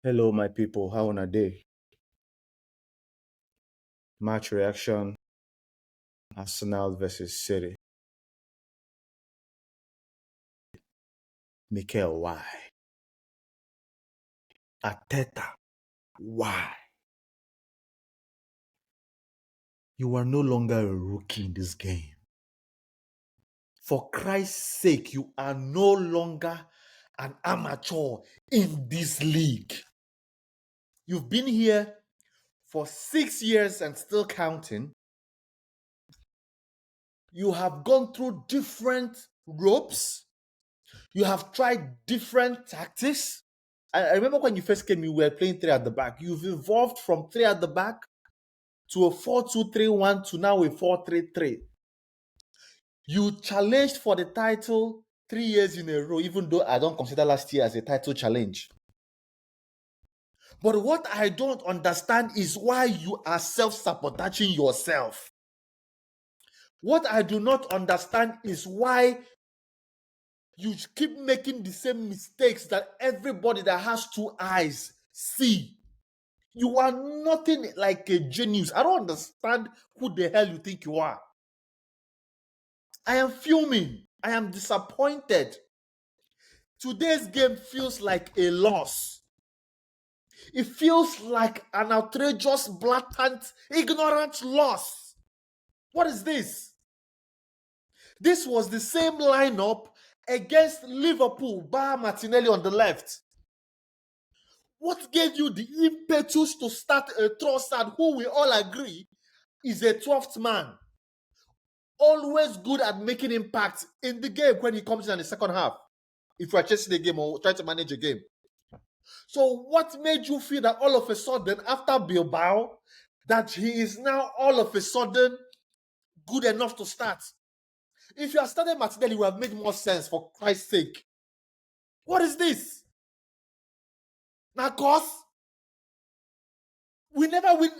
Hello, my people. How on a day? Match reaction: Arsenal versus City. Mikel, why? ARTETA, why? You are no longer a rookie in this game. For Christ's sake, you are no longer an amateur in this league. You've been here for 6 years and still counting. You have gone through different ropes. You have tried different tactics. I remember when you first came, you were playing 3 at the back. You've evolved from 3 at the back to a 4-2-3-1 to now a 4-3-3. You challenged for the title 3 years in a row, even though I don't consider last year as a title challenge. But what I don't understand is why you are self-sabotaging yourself. What I do not understand is why you keep making the same mistakes that everybody that has 2 eyes see. You are nothing like a genius. I don't understand who the hell you think you are. I am fuming. I am disappointed. Today's game feels like a loss. It feels like an outrageous, blatant, ignorant loss. What is this? This was the same lineup against Liverpool, bar Martinelli on the left. What gave you the impetus to start a Trossard who we all agree is a 12th man? Always good at making impact in the game when he comes in the second half. If you are chasing the game or trying to manage a game. So what made you feel that all of a sudden, after Bilbao, that he is now all of a sudden good enough to start? If you had started Martinelli, it would have made more sense, for Christ's sake. What is this? Now, cause we never win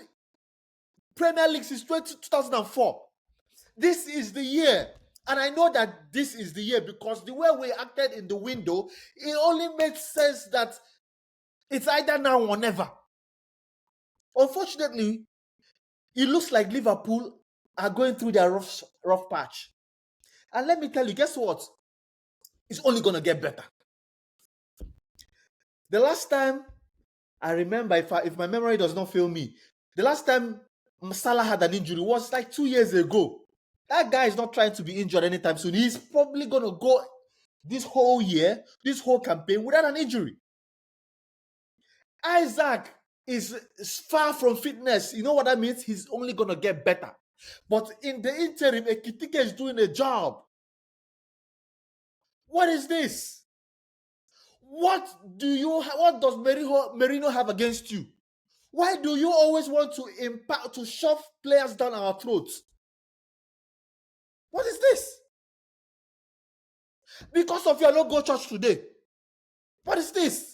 Premier League since 2004. This is the year. And I know that this is the year because the way we acted in the window, it only made sense that it's either now or never. Unfortunately, it looks like Liverpool are going through their rough patch. And let me tell you, guess what? It's only going to get better. The last time, I remember, if my memory does not fail me, the last time Salah had an injury was like 2 years ago. That guy is not trying to be injured anytime soon. He's probably going to go this whole year, this whole campaign without an injury. Isaac is far from fitness. You know what that means? He's only going to get better. But in the interim, Ekitike is doing a job. What is this? What does Merino have against you? Why do you always want to shove players down our throats? What is this? Because of your logo church today. What is this?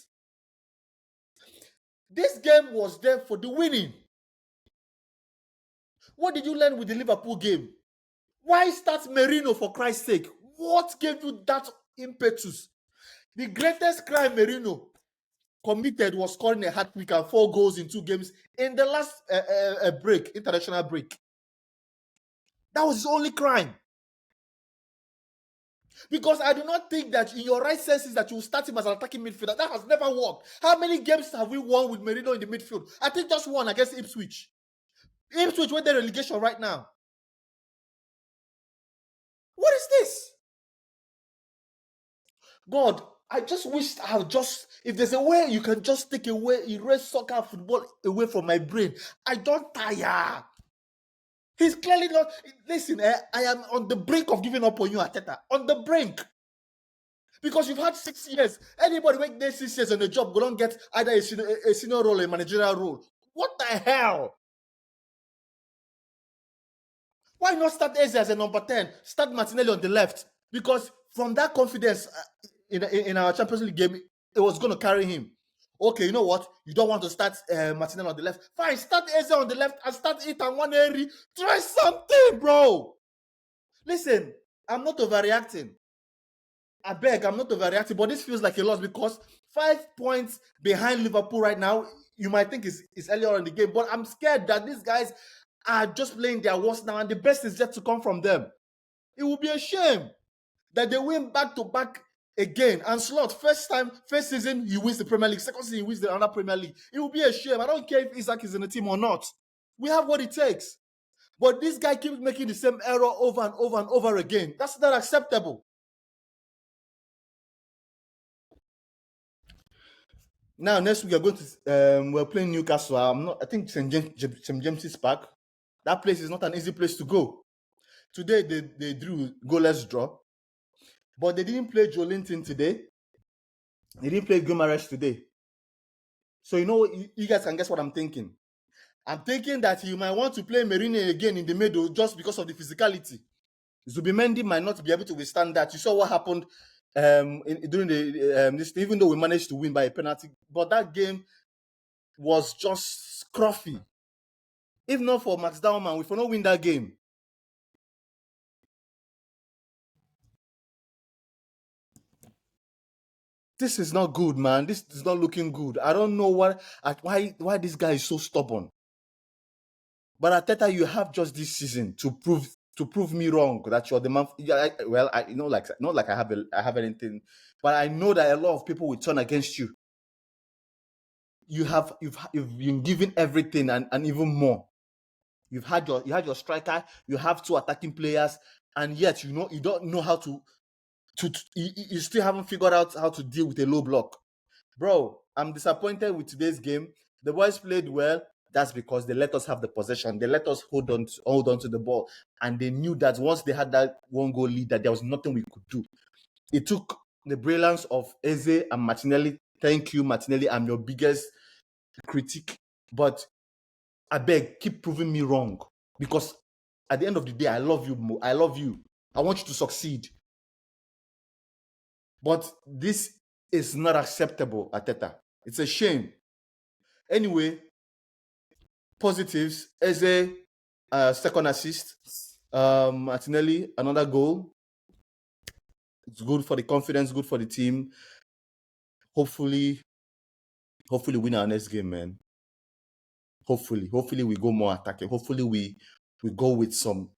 This game was there for the winning. What did you learn with the Liverpool game? Why start Merino, for Christ's sake? What gave you that impetus? The greatest crime Merino committed was scoring a hat-trick and 4 goals in 2 games in the last international break. That was his only crime. Because I do not think that in your right senses that you will start him as an attacking midfielder. That has never worked. How many games have we won with Merino in the midfield? I think just one against Ipswich. Ipswich went the relegation right now. What is this? God, I just wish if there's a way you can just erase soccer football away from my brain. I don't tire. He's clearly not. Listen, I am on the brink of giving up on you, ARTETA. On the brink. Because you've had 6 years. Anybody wait there 6 years on a job, go don't get either a senior role or a managerial role. What the hell? Why not start Eze as a number 10? Start Martinelli on the left. Because from that confidence in our Champions League game, it was going to carry him. Okay, you know what? You don't want to start Martinelli on the left. Fine, start Eze on the left and start Ethan Nwaneri. Try something, bro. Listen, I'm not overreacting. I beg, I'm not overreacting, but this feels like a loss because 5 points behind Liverpool right now, you might think it's earlier in the game, but I'm scared that these guys are just playing their worst now, and the best is yet to come from them. It will be a shame that they win back-to-back again. And Slot, first season, he wins the Premier League. Second season, he wins the other Premier League. It will be a shame. I don't care if Isaac is in the team or not. We have what it takes. But this guy keeps making the same error over and over and over again. That's not acceptable. Now, next week, we're playing Newcastle. I think St. James's Park. That place is not an easy place to go. Today, they drew goalless draw. But they didn't play Joe Linton today. They didn't play Guimaraes today. So, you guys can guess what I'm thinking. I'm thinking that you might want to play Merino again in the middle just because of the physicality. Zubimendi might not be able to withstand that. You saw what happened during this, even though we managed to win by a penalty, but that game was just scruffy. If not for Max Dowman, we will not win that game. This is not good, man. This is not looking good. I don't know why this guy is so stubborn. But Arteta, you have just this season to prove me wrong that you're the man. Not like I have anything, but I know that a lot of people will turn against you. You've been given everything and even more. You had your striker, you have 2 attacking players, and yet you don't know how to you still haven't figured out how to deal with a low block. Bro, I'm disappointed with today's game. The boys played well. That's because they let us have the possession. They let us hold on to the ball. And they knew that once they had that 1-goal lead, that there was nothing we could do. It took the brilliance of Eze and Martinelli. Thank you, Martinelli. I'm your biggest critic. But I beg, keep proving me wrong. Because at the end of the day, I love you. I love you. I want you to succeed. But this is not acceptable, Arteta. It's a shame. Anyway, positives. Eze, second assist. Martinelli, another goal. It's good for the confidence, good for the team. Hopefully win our next game, man. Hopefully we go more attacking. Hopefully we go with some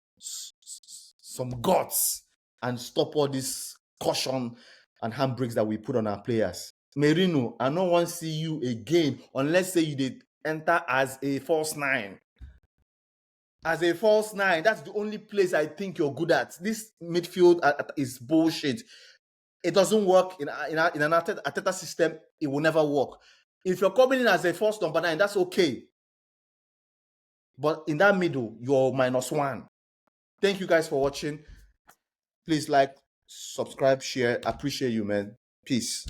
guts and stop all this caution and handbrakes that we put on our players. Merino, I don't want to see you again unless say you did enter as a false 9. As a false 9, that's the only place I think you're good at. This midfield is bullshit. It doesn't work in an Arteta system. It will never work. If you're coming in as a false number 9, that's okay. But in that middle, you're -1. Thank you guys for watching. Please like, subscribe, share. I appreciate you, man. Peace.